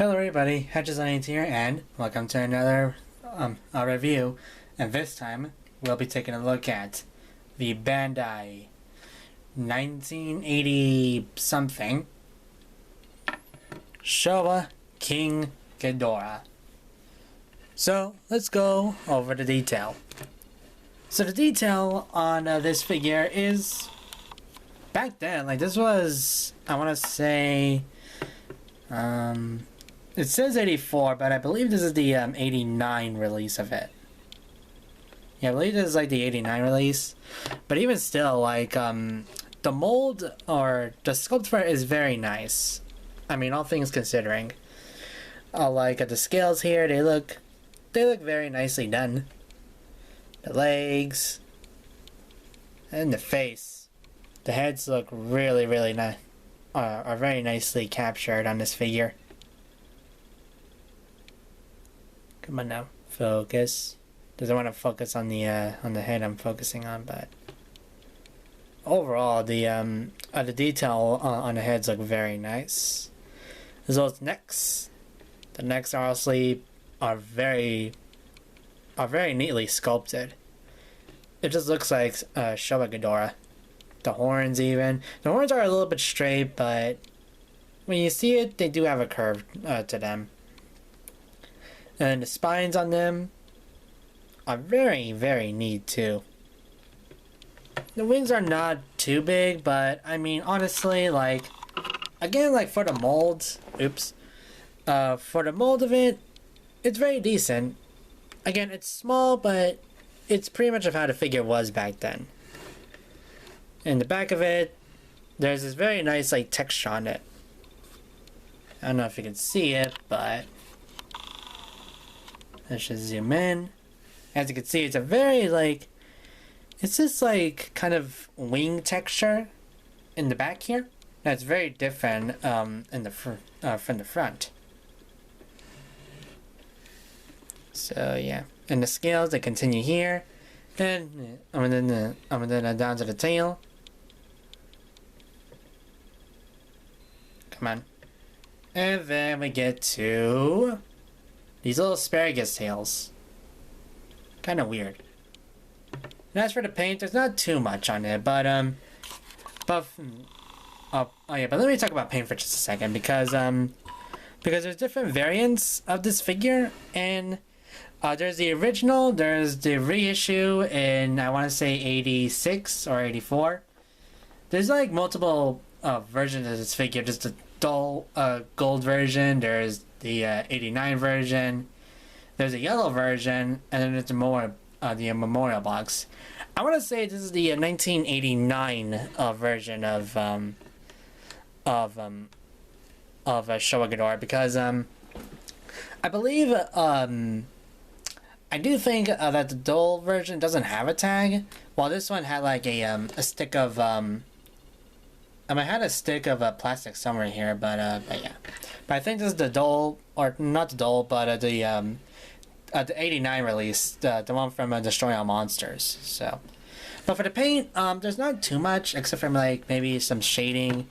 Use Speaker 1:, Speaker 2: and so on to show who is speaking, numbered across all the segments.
Speaker 1: Hello everybody, Hydra here, and welcome to another review. And this time, we'll be taking a look at the Bandai 1980-something Showa King Ghidorah. So, let's go over the detail. So the detail on this figure is, back then, like this was, I want to say, it says 84, but I believe this is the 89 release of it. Yeah, I believe this is like the 89 release. But even still, like, the mold or the sculpt for it is very nice. I mean, all things considering. Like the scales here, they look very nicely done. The legs and the face, the heads look really nice. Are very nicely captured on this figure. Come on now, focus. Doesn't want to focus on the head I'm focusing on, but overall the detail on the heads look very nice. As well as necks. The necks honestly are very neatly sculpted. It just looks like Showa Ghidorah. The horns even. The horns are a little bit straight, but when you see it, they do have a curve to them. And the spines on them are very neat too. The wings are not too big, but I mean, honestly, like, again, like for the mold, for the mold of it, it's very decent. Again, it's small, but it's pretty much of how the figure was back then. In the back of it, there's this very nice like texture on it. I don't know if you can see it, but let's just zoom in. As you can see, it's a very like, it's this like kind of wing texture in the back here. That's very different from the front. So yeah, and the scales they continue here, and then down to the tail. Come on. And then we get to these little asparagus tails. Kind of weird. And as for the paint, there's not too much on it, but let me talk about paint for just a second, because there's different variants of this figure, and there's the original, there's the reissue in, I want to say 86 or 84. There's like multiple versions of this figure. Just the dull gold version, there's the 89 version, there's a yellow version, and then there's the memorial box. I want to say this is the 1989 version of Showa Ghidorah, because I believe I do think that the dull version doesn't have a tag, while this one had like a stick of I had a stick of plastic somewhere here, but yeah. But I think this is the dull, or not the dull, but the 89 release, the one from Destroy All Monsters. So, but for the paint, there's not too much except for like maybe some shading,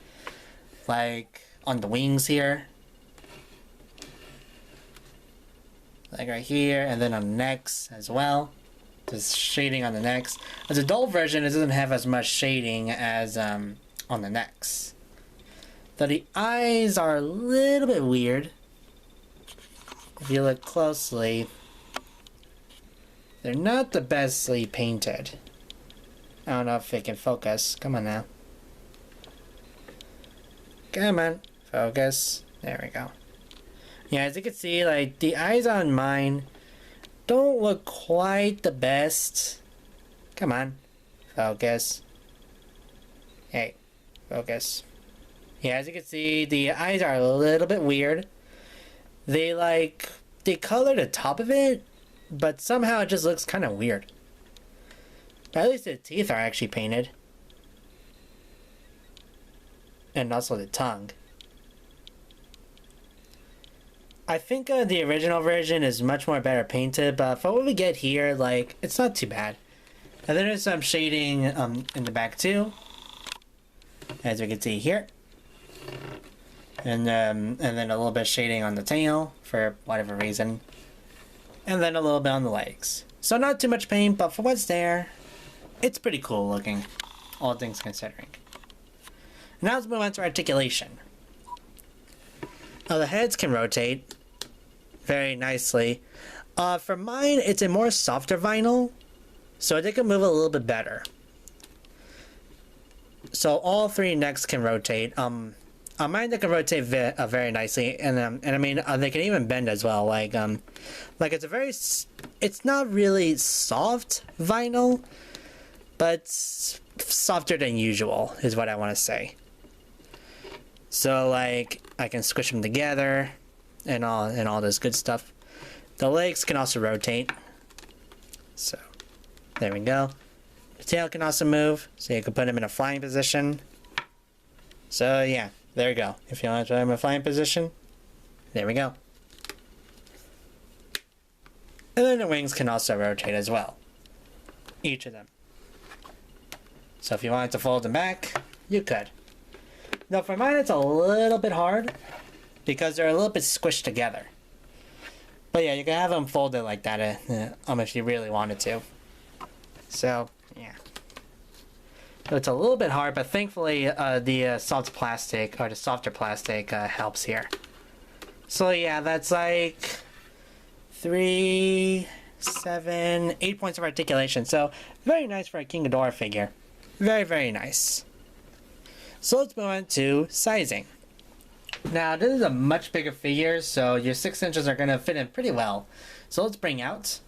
Speaker 1: like on the wings here, like right here, and then on the necks as well. There's shading on the necks. As a dull version, it doesn't have as much shading as on the necks. So the eyes are a little bit weird. If you look closely, they're not the bestly painted. I don't know if it can focus. Come on now. Come on, focus. There we go. Yeah, as you can see, like, the eyes on mine don't look quite the best. Come on, focus. Hey, focus. Yeah, as you can see, the eyes are a little bit weird. They color the top of it, but somehow it just looks kind of weird. But at least the teeth are actually painted. And also the tongue. I think the original version is much more better painted, but for what we get here, like, it's not too bad. And then there's some shading in the back too, as we can see here. and then a little bit of shading on the tail for whatever reason, and then a little bit on the legs. So not too much paint, but for what's there, it's pretty cool looking, all things considering. Now let's move on to articulation. The heads can rotate very nicely. For mine, it's a more softer vinyl, so they can move a little bit better. So all three necks can rotate. On mine, they can rotate very nicely, and I mean they can even bend as well. Like it's not really soft vinyl, but softer than usual is what I want to say. So like I can squish them together, and all this good stuff. The legs can also rotate. So there we go. The tail can also move, so you can put him in a flying position. So yeah, there you go. If you want to put him in a flying position, there we go. And then the wings can also rotate as well. Each of them. So if you wanted to fold them back, you could. Now for mine it's a little bit hard because they're a little bit squished together. But yeah, you can have them folded like that if you really wanted to. So yeah. So it's a little bit hard, but thankfully the soft plastic, or the softer plastic, helps here. So yeah, that's like 3, 7, 8 points of articulation. So very nice for a King Ghidorah figure. Very, very nice. So let's move on to sizing. Now this is a much bigger figure, so your 6 inches are going to fit in pretty well. So let's bring out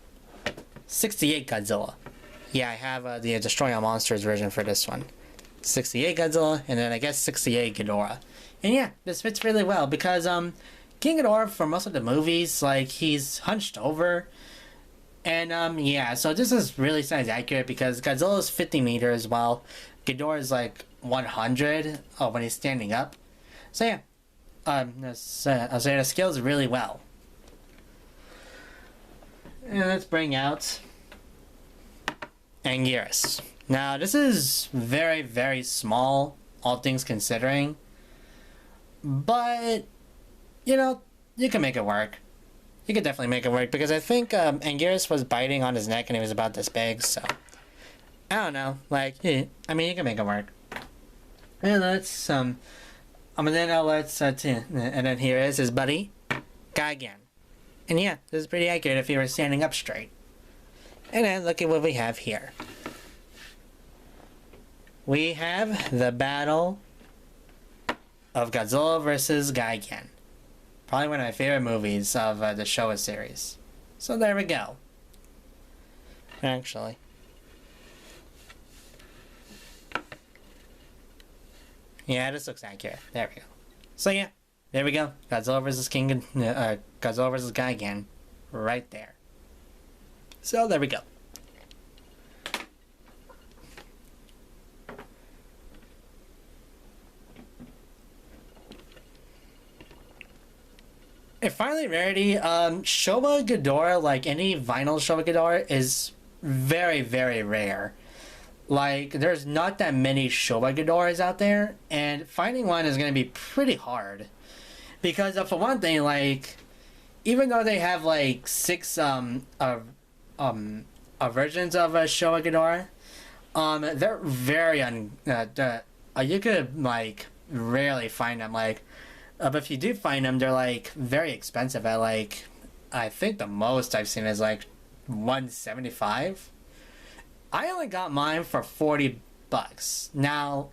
Speaker 1: 68 Godzilla. Yeah, I have the Destroy All Monsters version for this one. 68 Godzilla, and then I guess 68 Ghidorah. And yeah, this fits really well because King Ghidorah, for most of the movies, like, he's hunched over. And yeah, so this is really size accurate because Godzilla is 50 meters while Ghidorah is like 100 when he's standing up. So yeah, I'll say it scales really well. And let's bring out Anguirus. Now this is very, very small, all things considering, but you know, you can make it work. You could definitely make it work because I think Anguirus was biting on his neck and he was about this big, so I don't know, like, I mean, you can make it work. And let's and then here is his buddy Gigan. And yeah, this is pretty accurate if you were standing up straight. And then look at what we have here. We have the battle of Godzilla versus Gigan. Probably one of my favorite movies of the Showa series. So there we go. Actually. Yeah, this looks accurate. There we go. So yeah, there we go. Godzilla versus Godzilla versus Gigan. Right there. So there we go. And finally, rarity. Showa Ghidorah, like any vinyl Showa Ghidorah, is very, very rare. Like, there's not that many Showa Ghidorahs out there, and finding one is going to be pretty hard. Because, for one thing, like, even though they have, like, 6 versions of Showa Ghidorah, they're very you could, like, rarely find them. Like, but if you do find them, they're, like, very expensive at, like, I think the most I've seen is, like, $175. I only got mine for $40. Now,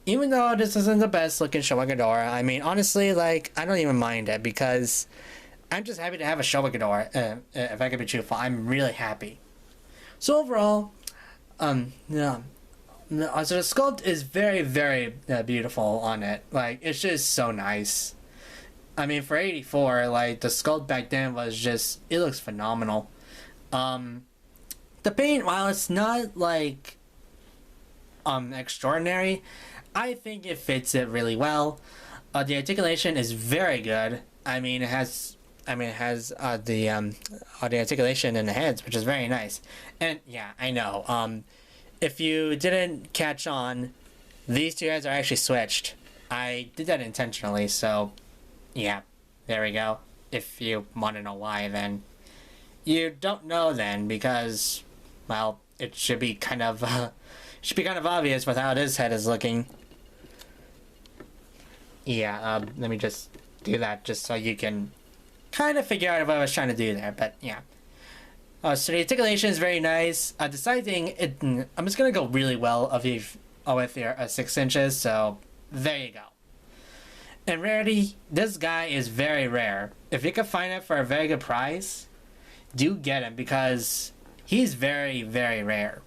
Speaker 1: even though this isn't the best looking Showa Ghidorah, I mean, honestly, like, I don't even mind it because I'm just happy to have a Showa Ghidorah. If I could be truthful, I'm really happy. So overall, yeah. So the sculpt is very, very beautiful on it. Like, it's just so nice. I mean, for 84, like, the sculpt back then was just, it looks phenomenal. The paint, while it's not, like, extraordinary, I think it fits it really well. The articulation is very good. I mean, it has the articulation in the heads, which is very nice. And, yeah, I know, if you didn't catch on, these two heads are actually switched. I did that intentionally, so Yeah, there we go. If you want to know why, then you don't know then because, well, it should be kind of obvious with how his head is looking. Yeah, let me just do that just so you can kind of figure out what I was trying to do there. But yeah. So the articulation is very nice. Deciding it, I'm just gonna go really well with your 6 inches. So there you go. And rarity, this guy is very rare. If you can find it for a very good price, do get him because he's very, very rare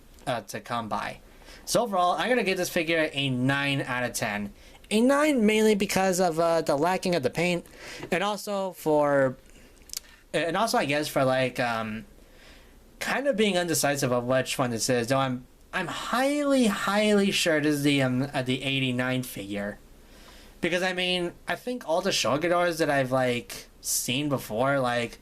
Speaker 1: to come by. So overall, I'm gonna give this figure a 9 out of 10. A 9 mainly because of the lacking of the paint, and also I guess for like kind of being undecisive of which one this is. Though I'm highly sure this is the 89 figure. Because I mean, I think all the Showa Ghidorahs that I've like seen before, like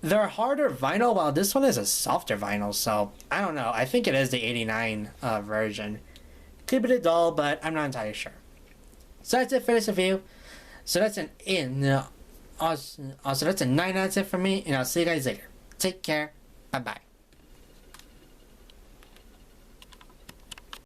Speaker 1: they're harder vinyl, while this one is a softer vinyl. So I don't know. I think it is the 89 version. Could be dull, but I'm not entirely sure. So that's it for this review. So that's that's a 9 out of 10 for me, and I'll see you guys later. Take care. Bye bye.